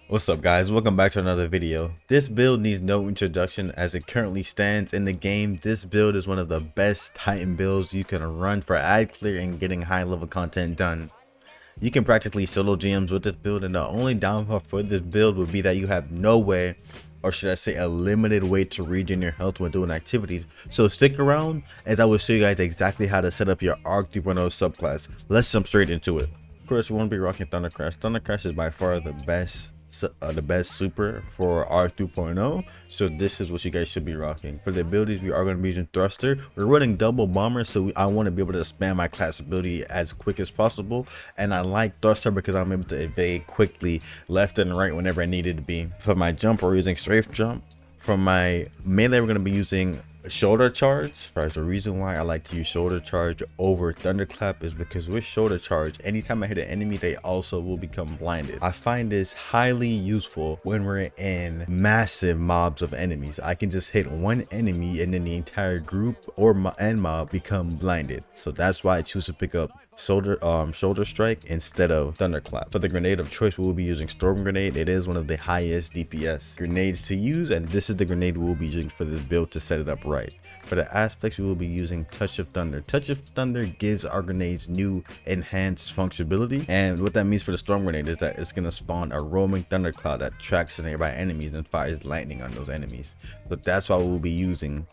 What's up guys, welcome back to another video. This build needs no introduction as it currently stands in the game. This build is one of the best Titan builds you can run for ad clear and getting high level content done. You can practically solo GMs with this build, and the only downfall for this build would be that you have no way, or should I say a limited way, to regen your health when doing activities. So stick around as I will show you guys exactly how to set up your Arc 3.0 subclass. Let's jump straight into it. Of course, we won't be rocking Thunder Crash. Thunder Crash is by far the best super for R 2.0, so this is what you guys should be rocking. For the abilities, we are going to be using thruster. We're running double bomber, so I want to be able to spam my class ability as quick as possible, and I like thruster because I'm able to evade quickly left and right whenever I needed to be. For my jump, we're using strafe jump. For my melee, we're going to be using shoulder charge. The reason why I like to use shoulder charge over thunderclap is because with shoulder charge, anytime I hit an enemy, they also will become blinded. I find this highly useful when we're in massive mobs of enemies. I can just hit one enemy and then the entire group or mob become blinded. So that's why I choose to pick up shoulder strike instead of thunderclap. For the grenade of choice, we will be using storm grenade. It is one of the highest DPS grenades to use, and this is the grenade we will be using for this build to set it up right. For the aspects, we will be using touch of thunder. Touch of thunder gives our grenades new enhanced functionality, and what that means for the storm grenade is that it's going to spawn a roaming thundercloud that tracks nearby enemies and fires lightning on those enemies. So that's why we will be using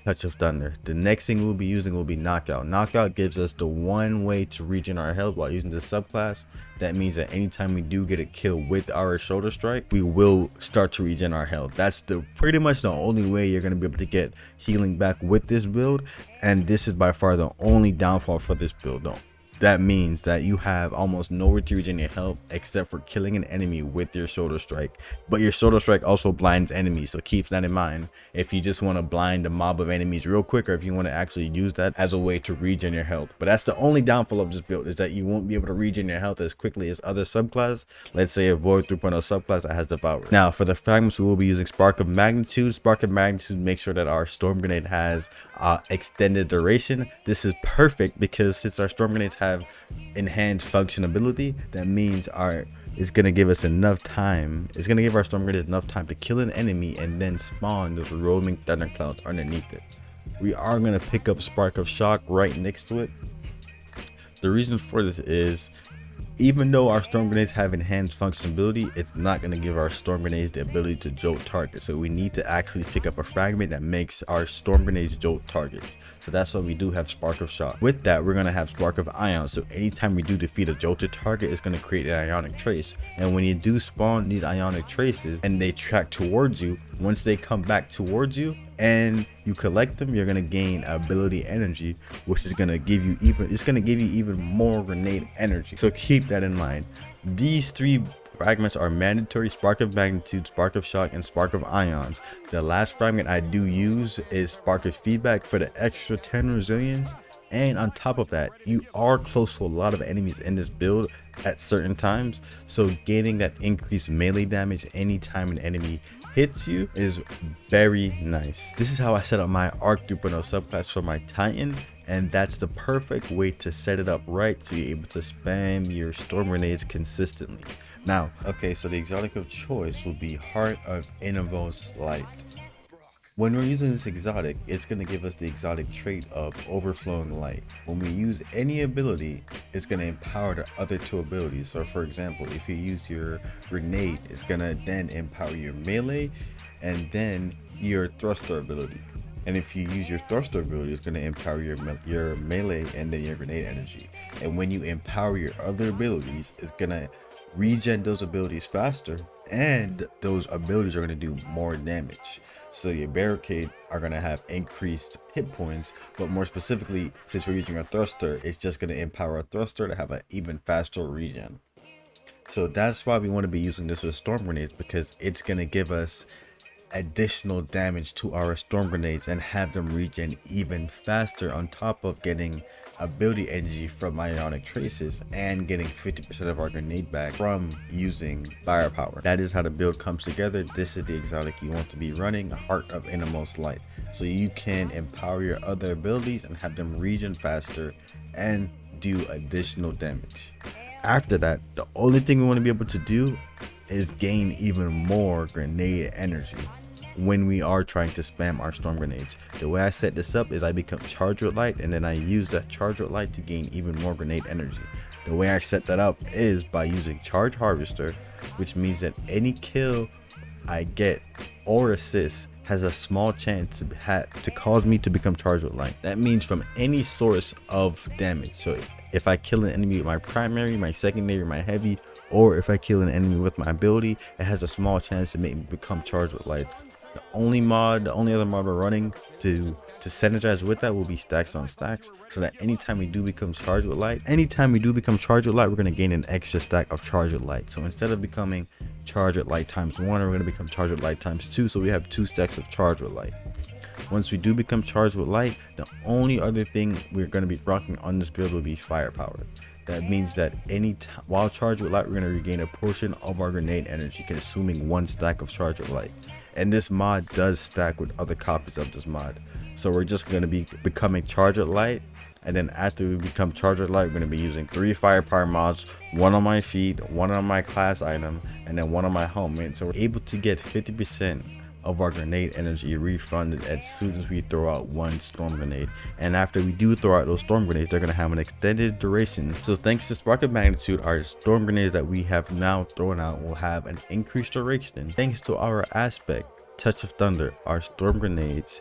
touch of thunder. The next thing we'll be using will be knockout. Knockout gives us the one way to regen our health while using this subclass. That means that anytime we do get a kill with our shoulder strike, we will start to regen our health. That's pretty much the only way you're going to be able to get healing back with this build, and this is by far the only downfall for this build though. That means that you have almost nowhere to regen your health except for killing an enemy with your shoulder strike. But your shoulder strike also blinds enemies, so keep that in mind if you just want to blind a mob of enemies real quick, or if you want to actually use that as a way to regen your health. But that's the only downfall of this build, is that you won't be able to regen your health as quickly as other subclass. Let's say a Void 3.0 subclass that has Devour. Now for the fragments, we will be using Spark of Magnitude. Spark of Magnitude makes sure that our Storm Grenade has extended duration. This is perfect because since our Storm Grenades have enhanced functionality, that means it's gonna give us enough time. It's gonna give our storm grenades enough time to kill an enemy and then spawn those roaming thunderclouds underneath it. We are gonna pick up Spark of Shock right next to it. The reason for this is, even though our storm grenades have enhanced functionality, it's not going to give our storm grenades the ability to jolt targets. So we need to actually pick up a fragment that makes our storm grenades jolt targets. So that's why we do have Spark of Shock. With that, we're going to have Spark of Ion. So anytime we do defeat a jolted target, it's going to create an ionic trace. And when you do spawn these ionic traces and they track towards you, once they come back towards you and you collect them, you're going to gain ability energy, which is going to give you even more grenade energy. So keep that in mind. These three fragments are mandatory: Spark of Magnitude, Spark of Shock, and Spark of Ions. The last fragment I do use is Spark of Feedback for the extra 10 resilience. And on top of that, you are close to a lot of enemies in this build at certain times, so gaining that increased melee damage anytime an enemy hits you is very nice. This is how I set up my Arc 3.0 subclass for my Titan, and that's the perfect way to set it up right so you're able to spam your storm grenades consistently. Now, okay, so the exotic of choice will be Heart of Innermost Light. When we're using this exotic, it's going to give us the exotic trait of Overflowing Light. When we use any ability, it's going to empower the other two abilities. So for example, if you use your grenade, it's going to then empower your melee and then your thruster ability. And if you use your thruster ability, it's going to empower your melee and then your grenade energy. And when you empower your other abilities, it's going to regen those abilities faster, and those abilities are going to do more damage. So your barricade are going to have increased hit points, but more specifically, since we're using a thruster, it's just going to empower a thruster to have an even faster regen. So that's why we want to be using this with storm grenades, because it's going to give us additional damage to our storm grenades and have them regen even faster, on top of getting ability energy from ionic traces and getting 50% of our grenade back from using firepower. That is how the build comes together. This is the exotic you want to be running, Heart of Innermost Light, so you can empower your other abilities and have them regen faster and do additional damage. After that, the only thing we want to be able to do is gain even more grenade energy when we are trying to spam our storm grenades. The way I set this up is I become charged with light, and then I use that charge with light to gain even more grenade energy. The way I set that up is by using charge harvester, which means that any kill I get or assist has a small chance to cause me to become charged with light. That means from any source of damage. So if I kill an enemy with my primary, my secondary, my heavy, or if I kill an enemy with my ability, it has a small chance to make me become charged with light. The only other mod we're running to synergize with that will be stacks on stacks, so that anytime we do become charged with light, we're going to gain an extra stack of charged with light. So instead of becoming charged with light times 1, we're going to become charged with light times 2, so we have 2 stacks of charged with light. Once we do become charged with light, the only other thing we're going to be rocking on this build will be firepower. That means that while charged with light, we're going to regain a portion of our grenade energy, consuming 1 stack of charged with light. And this mod does stack with other copies of this mod. So we're just going to be becoming charged with light. And then after we become charged with light, we're going to be using 3 firepower mods, 1 on my feet, 1 on my class item, and then 1 on my helmet. So we're able to get 50% of our grenade energy refunded as soon as we throw out 1 storm grenade. And after we do throw out those storm grenades, they're going to have an extended duration. So thanks to Spark of Magnitude, our storm grenades that we have now thrown out will have an increased duration. Thanks to our aspect, Touch of Thunder, our storm grenades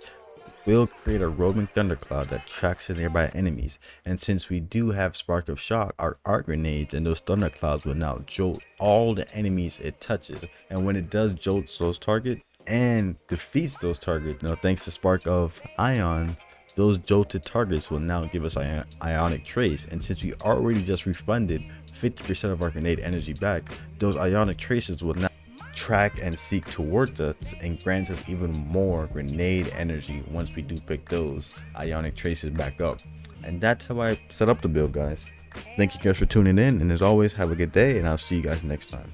will create a roaming thundercloud that tracks the nearby enemies. And since we do have Spark of Shock, our arc grenades and those thunderclouds will now jolt all the enemies it touches. And when it does jolt those targets and defeats those targets, thanks to Spark of Ions, those jolted targets will now give us ionic trace. And since we already just refunded 50% of our grenade energy back, those ionic traces will now track and seek towards us and grant us even more grenade energy once we do pick those ionic traces back up. And that's how I set up the build, guys. Thank you guys for tuning in, and as always, have a good day, and I'll see you guys next time.